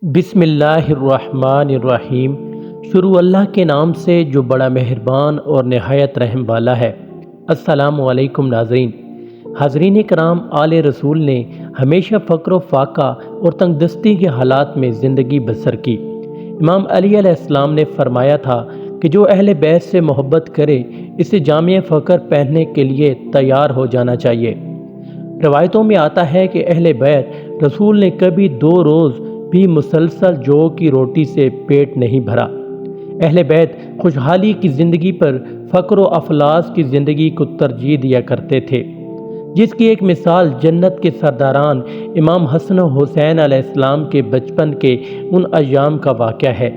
بسم اللہ الرحمن الرحیم۔ شروع اللہ کے نام سے جو بڑا مہربان اور نہایت رحم والا ہے۔ السلام علیکم ناظرین۔ حاضرین کرام، آل رسول نے ہمیشہ فقر و فاقہ اور تنگ دستی کے حالات میں زندگی بسر کی۔ امام علی علیہ السلام نے فرمایا تھا کہ جو اہل بیت سے محبت کرے اسے جامع فقر پہننے کے لیے تیار ہو جانا چاہیے۔ روایتوں میں آتا ہے کہ اہل بیت رسول نے کبھی 2 روز بھی مسلسل جو کی روٹی سے پیٹ نہیں بھرا۔ اہل بیت خوشحالی کی زندگی پر فقر و افلاس کی زندگی کو ترجیح دیا کرتے تھے، جس کی ایک مثال جنت کے سرداران امام حسن و حسین علیہ السلام کے بچپن کے ان ایام کا واقعہ ہے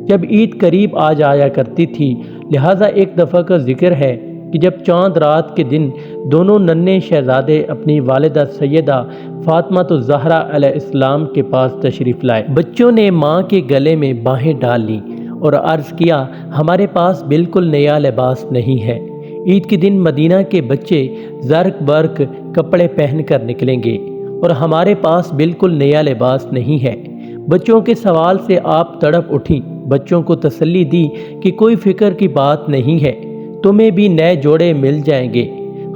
جب عید قریب آ جایا کرتی تھی۔ لہٰذا ایک دفعہ کا ذکر ہے کہ جب چاند رات کے دن دونوں ننھے شہزادے اپنی والدہ سیدہ فاطمہ الزہرا علیہ السلام کے پاس تشریف لائے۔ بچوں نے ماں کے گلے میں باہیں ڈال لیں اور عرض کیا، ہمارے پاس بالکل نیا لباس نہیں ہے۔ عید کے دن مدینہ کے بچے زرق برق کپڑے پہن کر نکلیں گے اور ہمارے پاس بالکل نیا لباس نہیں ہے۔ بچوں کے سوال سے آپ تڑپ اٹھیں، بچوں کو تسلی دی کہ کوئی فکر کی بات نہیں ہے، تمہیں بھی نئے جوڑے مل جائیں گے۔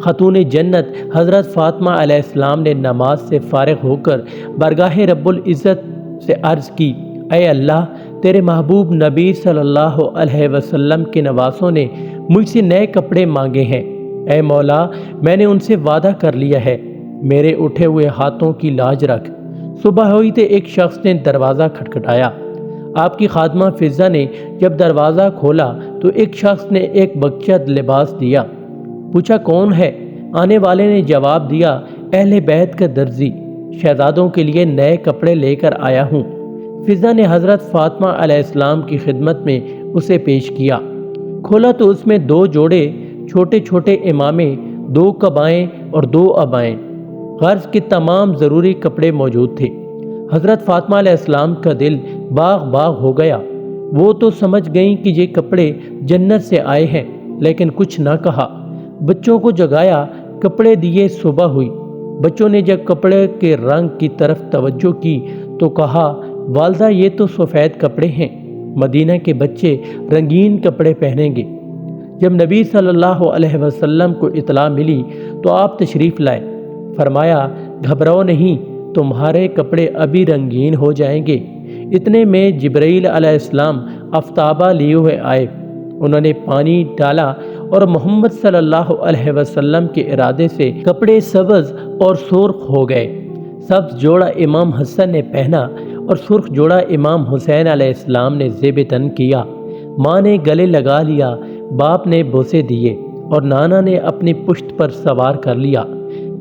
خاتون جنت حضرت فاطمہ علیہ السلام نے نماز سے فارغ ہو کر بارگاہ رب العزت سے عرض کی، اے اللہ، تیرے محبوب نبی صلی اللہ علیہ وسلم کے نواسوں نے مجھ سے نئے کپڑے مانگے ہیں۔ اے مولا، میں نے ان سے وعدہ کر لیا ہے، میرے اٹھے ہوئے ہاتھوں کی لاج رکھ۔ صبح ہوئی تو ایک شخص نے دروازہ کھٹکھٹایا۔ آپ کی خادمہ فضہ نے جب دروازہ کھولا تو ایک شخص نے ایک بکچہ لباس دیا۔ پوچھا کون ہے؟ آنے والے نے جواب دیا، اہل بیت کا درزی، شہزادوں کے لیے نئے کپڑے لے کر آیا ہوں۔ فضہ نے حضرت فاطمہ علیہ السلام کی خدمت میں اسے پیش کیا۔ کھولا تو اس میں 2 جوڑے چھوٹے چھوٹے امامے، 2 قبائیں اور 2 عبائیں، غرض کے تمام ضروری کپڑے موجود تھے۔ حضرت فاطمہ علیہ السلام کا دل باغ باغ ہو گیا۔ وہ تو سمجھ گئیں کہ یہ کپڑے جنت سے آئے ہیں، لیکن کچھ نہ کہا۔ بچوں کو جگایا، کپڑے دیے، صبح ہوئی۔ بچوں نے جب کپڑے کے رنگ کی طرف توجہ کی تو کہا، والدہ یہ تو سفید کپڑے ہیں، مدینہ کے بچے رنگین کپڑے پہنیں گے۔ جب نبی صلی اللہ علیہ وسلم کو اطلاع ملی تو آپ تشریف لائے۔ فرمایا، گھبراؤ نہیں، تمہارے کپڑے ابھی رنگین ہو جائیں گے۔ اتنے میں جبرائیل علیہ السلام آفتابہ لیے ہوئے آئے۔ انہوں نے پانی ڈالا اور محمد صلی اللہ علیہ وسلم کے ارادے سے کپڑے سبز اور سرخ ہو گئے۔ سبز جوڑا امام حسن نے پہنا اور سرخ جوڑا امام حسین علیہ السلام نے زیب تن کیا۔ ماں نے گلے لگا لیا، باپ نے بوسے دیے اور نانا نے اپنی پشت پر سوار کر لیا۔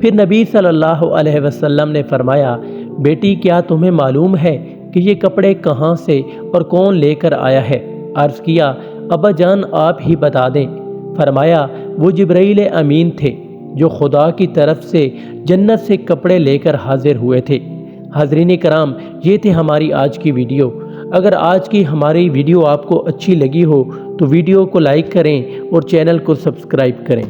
پھر نبی صلی اللہ علیہ وسلم نے فرمایا، بیٹی کیا تمہیں معلوم ہے کہ یہ کپڑے کہاں سے اور کون لے کر آیا ہے؟ عرض کیا، ابا جان آپ ہی بتا دیں۔ فرمایا، وہ جبرائیل امین تھے جو خدا کی طرف سے جنت سے کپڑے لے کر حاضر ہوئے تھے۔ حاضرین کرام، یہ تھی ہماری آج کی ویڈیو۔ اگر آج کی ہماری ویڈیو آپ کو اچھی لگی ہو تو ویڈیو کو لائک کریں اور چینل کو سبسکرائب کریں۔